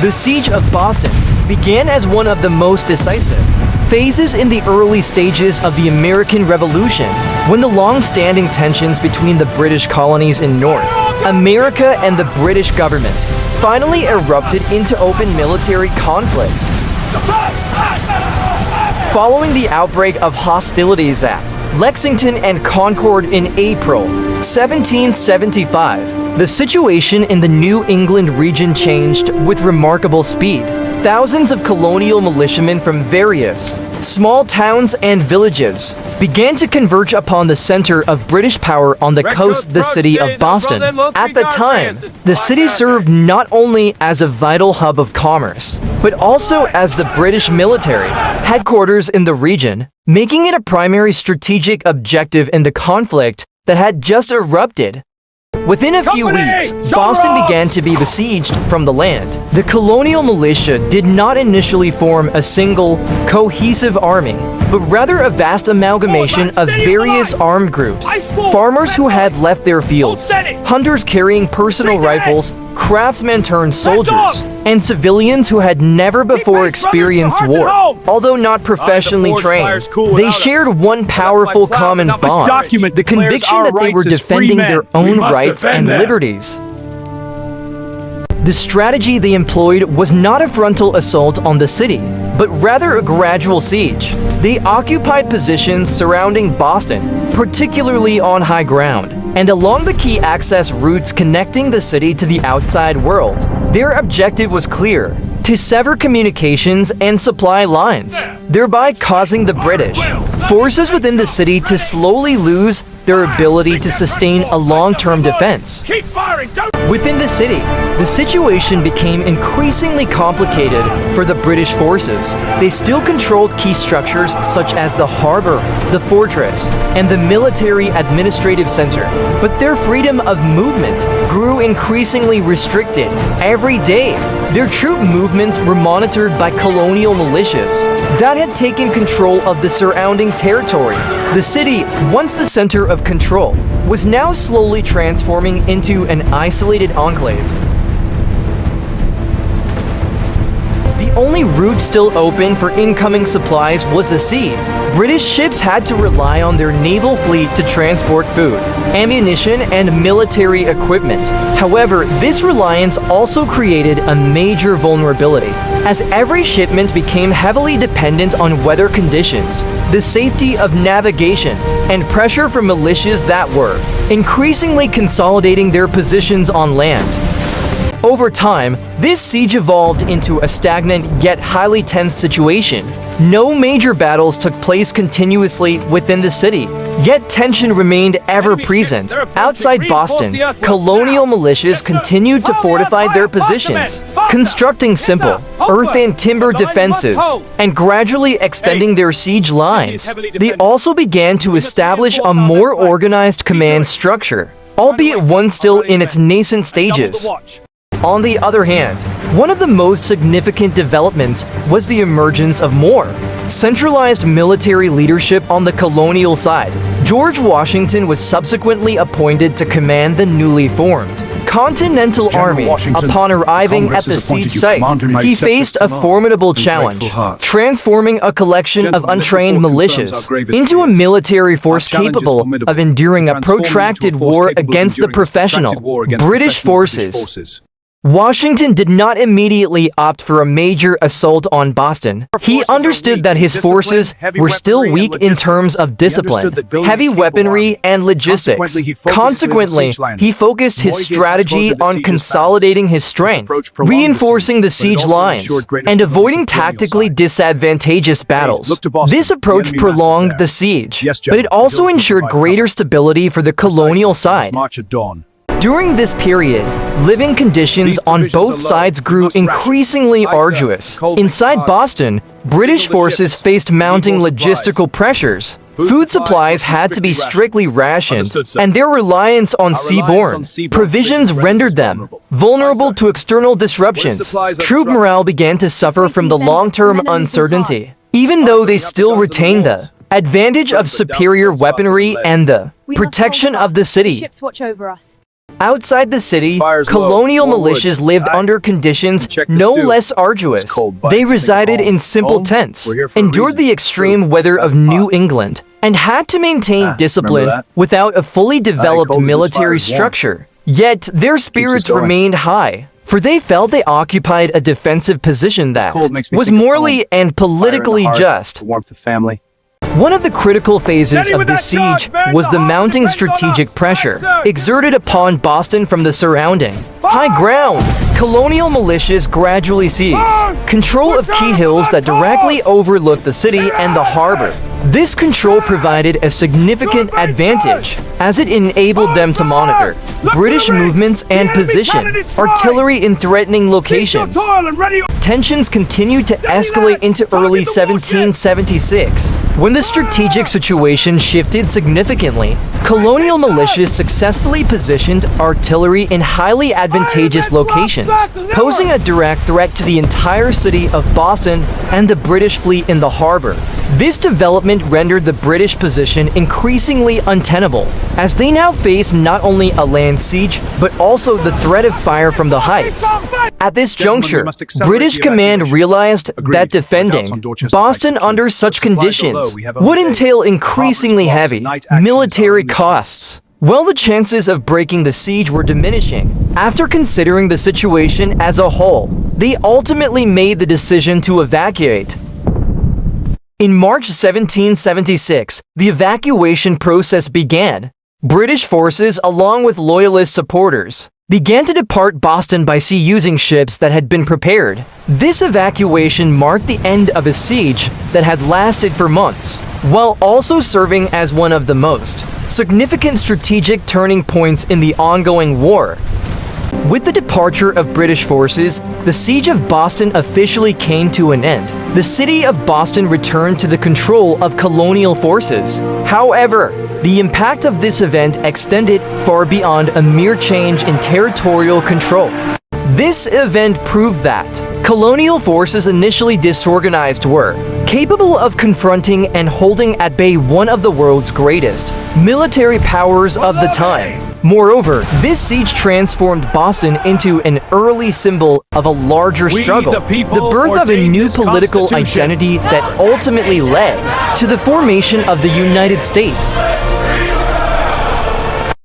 The Siege of Boston began as one of the most decisive phases in the early stages of the American Revolution, when the long-standing tensions between the British colonies in North America and the British government finally erupted into open military conflict. Following the outbreak of hostilities at Lexington and Concord in April 1775, the situation in the New England region changed with remarkable speed. Thousands of colonial militiamen from various small towns and villages began to converge upon the center of British power on the coast, the city of Boston. At the time, the city served not only as a vital hub of commerce, but also as the British military headquarters in the region, making it a primary strategic objective in the conflict that had just erupted. Within a few weeks, Boston began to be besieged from the land. The colonial militia did not initially form a single, cohesive army, but rather a vast amalgamation of various armed groups. Farmers who had left their fields, hunters carrying personal rifles, craftsmen turned soldiers, and civilians who had never before experienced war. Although not professionally trained, they shared one powerful common bond: the conviction that they were defending their own rights and liberties. The strategy they employed was not a frontal assault on the city, but rather a gradual siege. They occupied positions surrounding Boston, particularly on high ground, and along the key access routes connecting the city to the outside world. Their objective was clear: to sever communications and supply lines, thereby causing the British forces within the city to slowly lose their ability to sustain a long-term defense. Within the city, the situation became increasingly complicated for the British forces. They still controlled key structures such as the harbor, the fortress, and the military administrative center, but their freedom of movement grew increasingly restricted every day. Their troop movements were monitored by colonial militias that had taken control of the surrounding territory. The city, once the center of control, was now slowly transforming into an isolated enclave. The only route still open for incoming supplies was the sea. British ships had to rely on their naval fleet to transport food, ammunition, and military equipment. However, this reliance also created a major vulnerability, as every shipment became heavily dependent on weather conditions, the safety of navigation, and pressure from militias that were increasingly consolidating their positions on land. Over time, this siege evolved into a stagnant yet highly tense situation. No major battles took place continuously within the city, yet tension remained ever present. Outside Boston, colonial militias continued to fortify their positions, constructing simple earth and timber defenses, and gradually extending their siege lines. They also began to establish a more organized command structure, albeit one still in its nascent stages. On the other hand, one of the most significant developments was the emergence of more centralized military leadership on the colonial side. George Washington was subsequently appointed to command the newly formed Continental Army. Upon arriving at the siege site, he faced a formidable challenge: transforming a collection of untrained militias into a military force capable of enduring a protracted war against the professional British forces. Washington did not immediately opt for a major assault on Boston. He understood that his forces were still weak in terms of discipline, heavy weaponry, and logistics. Consequently, he focused his strategy on consolidating his strength, reinforcing the siege lines, and avoiding tactically disadvantageous battles. This approach prolonged the siege, but it also ensured greater stability for the colonial side. During this period, living conditions on both sides grew increasingly arduous. Inside Boston, British forces faced mounting logistical pressures. Food supplies had to be strictly rationed, and their reliance on seaborne provisions rendered them vulnerable to external disruptions. Troop morale began to suffer from the long-term uncertainty, even though they still retained the advantage of superior weaponry and the protection of the city. Ships watch over us. Outside the city, colonial militias lived under conditions no less arduous. They resided in simple tents, endured the extreme weather of New England, and had to maintain discipline without a fully developed military structure. Yet their spirits remained high, for they felt they occupied a defensive position that was morally and politically just. One of the critical phases of this siege was the mounting strategic pressure exerted upon Boston from the surrounding high ground. Colonial militias gradually seized control of key hills that directly overlooked the city and the harbor. This control provided a significant advantage, as it enabled them to monitor British movements and position artillery in threatening locations. Tensions continued to escalate into early 1776. When the strategic situation shifted significantly, colonial militias successfully positioned artillery in highly advantageous locations, posing a direct threat to the entire city of Boston and the British fleet in the harbor. This development rendered the British position increasingly untenable, as they now faced not only a land siege, but also the threat of fire from the heights. At this juncture, British command realized that defending Boston under such conditions would entail increasingly heavy military costs. While the chances of breaking the siege were diminishing, after considering the situation as a whole, they ultimately made the decision to evacuate. In March 1776, the evacuation process began. British forces, along with Loyalist supporters, began to depart Boston by sea using ships that had been prepared. This evacuation marked the end of a siege that had lasted for months, while also serving as one of the most significant strategic turning points in the ongoing war. With the departure of British forces, the siege of Boston officially came to an end. The city of Boston returned to the control of colonial forces. However, the impact of this event extended far beyond a mere change in territorial control. This event proved that colonial forces initially disorganized were capable of confronting and holding at bay one of the world's greatest military powers of the time. Moreover, this siege transformed Boston into an early symbol of a larger struggle, the birth of a new political identity that ultimately led to the formation of the United States.